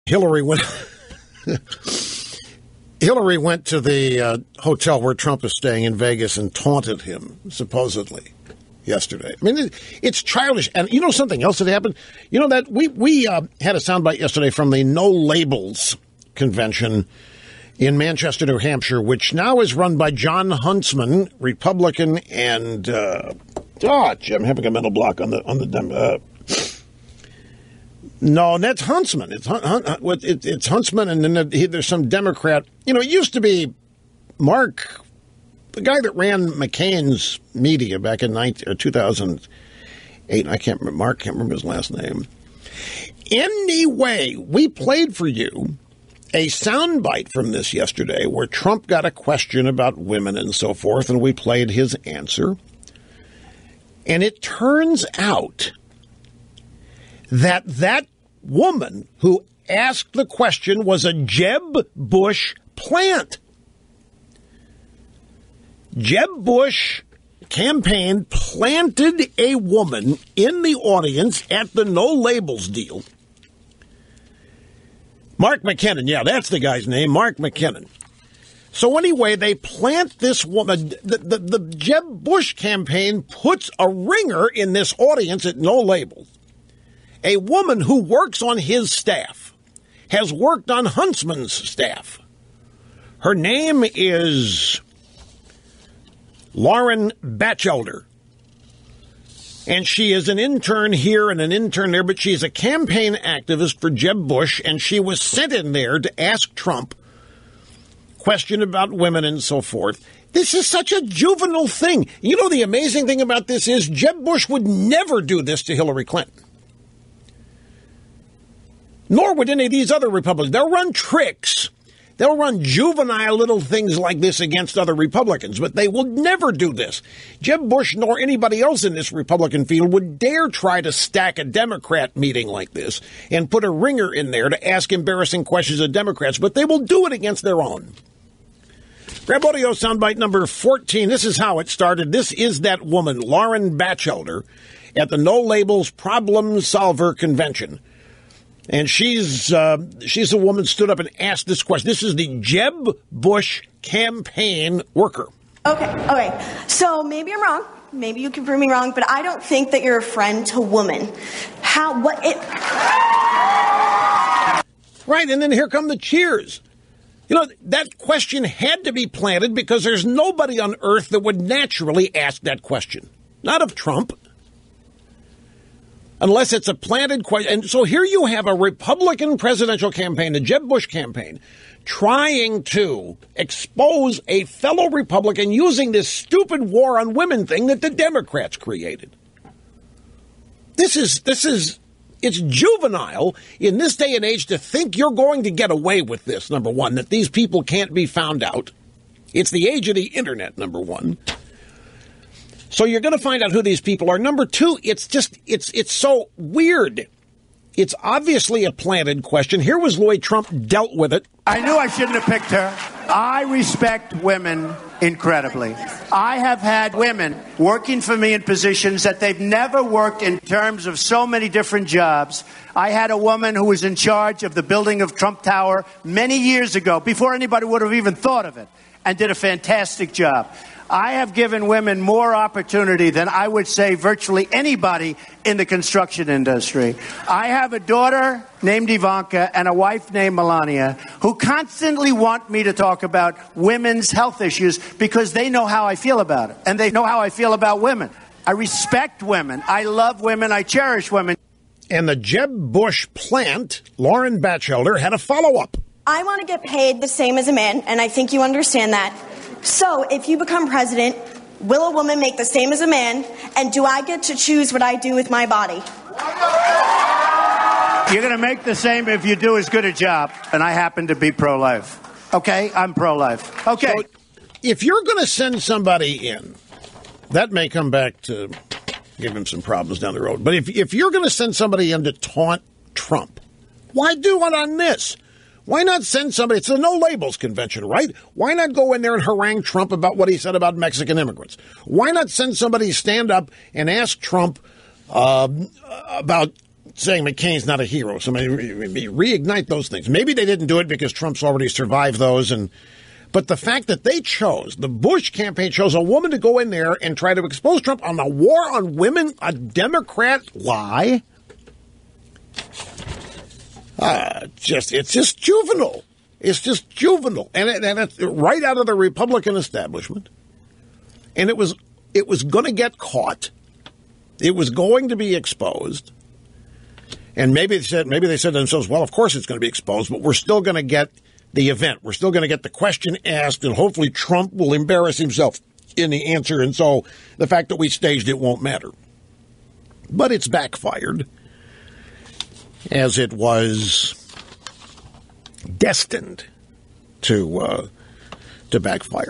Hillary went to the hotel where Trump is staying in Vegas and taunted him, supposedly, yesterday. I mean, it's childish. And you know something else that happened? You know that we had a soundbite yesterday from the No Labels convention in Manchester, New Hampshire, which now is run by John Huntsman, Republican, and I'm having a mental block on the no, that's Huntsman. It's Huntsman, and then there's some Democrat. You know, it used to be Mark, the guy that ran McCain's media back in 2008. I can't remember. Mark, can't remember his last name. Anyway, we played for you a soundbite from this yesterday where Trump got a question about women and so forth, and we played his answer. And it turns out that woman who asked the question was a Jeb Bush plant. Jeb Bush campaign planted a woman in the audience at the No Labels deal. Mark McKinnon, yeah, that's the guy's name, Mark McKinnon. So anyway, they plant this woman. The Jeb Bush campaign puts a ringer in this audience at No Labels. A woman who works on his staff, has worked on Huntsman's staff. Her name is Lauren Batchelder. And she is an intern here and an intern there, but she's a campaign activist for Jeb Bush, and she was sent in there to ask Trump question about women and so forth. This is such a juvenile thing. You know, the amazing thing about this is Jeb Bush would never do this to Hillary Clinton. Nor would any of these other Republicans. They'll run tricks. They'll run juvenile little things like this against other Republicans, but they will never do this. Jeb Bush nor anybody else in this Republican field would dare try to stack a Democrat meeting like this and put a ringer in there to ask embarrassing questions of Democrats, but they will do it against their own. Grab audio soundbite number 14. This is how it started. This is that woman, Lauren Batchelder, at the No Labels Problem Solver Convention. And she's a woman stood up and asked this question. This is the Jeb Bush campaign worker. Okay. So maybe I'm wrong. Maybe you can prove me wrong, but I don't think that you're a friend to women. Right, and then here come the cheers. You know, that question had to be planted because there's nobody on earth that would naturally ask that question. Not of Trump. Unless it's a planted question. And so here you have a Republican presidential campaign, the Jeb Bush campaign, trying to expose a fellow Republican using this stupid war on women thing that the Democrats created. It's juvenile in this day and age to think you're going to get away with this, number one, that these people can't be found out. It's the age of the internet, number one. So you're going to find out who these people are. Number two, it's so weird. It's obviously a planted question. Here was the way Trump dealt with it. I knew I shouldn't have picked her. I respect women incredibly. I have had women working for me in positions that they've never worked in terms of so many different jobs. I had a woman who was in charge of the building of Trump Tower many years ago, before anybody would have even thought of it, and did a fantastic job. I have given women more opportunity than I would say virtually anybody in the construction industry. I have a daughter named Ivanka and a wife named Melania who constantly want me to talk about women's health issues because they know how I feel about it. And they know how I feel about women. I respect women. I love women. I cherish women. And the Jeb Bush plant, Lauren Batchelder, had a follow-up. I want to get paid the same as a man, and I think you understand that. So if you become president, will a woman make the same as a man? And do I get to choose what I do with my body? You're going to make the same if you do as good a job. And I happen to be pro-life. Okay? I'm pro-life. Okay. So if you're going to send somebody in, that may come back to give him some problems down the road. But if you're going to send somebody in to taunt Trump, why do it on this? Why not send somebody? It's a No Labels convention, right? Why not go in there and harangue Trump about what he said about Mexican immigrants? Why not send somebody stand up and ask Trump about saying McCain's not a hero. So reignite those things. Maybe they didn't do it because Trump's already survived those. But the fact that they chose, the Bush campaign chose a woman to go in there and try to expose Trump on the war on women, a Democrat lie. It's just juvenile. It's just juvenile. And it's right out of the Republican establishment. And it was going to get caught. It was going to be exposed. And maybe they said to themselves, well, of course it's going to be exposed, but we're still going to get the event. We're still going to get the question asked, and hopefully Trump will embarrass himself in the answer. And so the fact that we staged it won't matter. But it's backfired, as it was destined to backfire.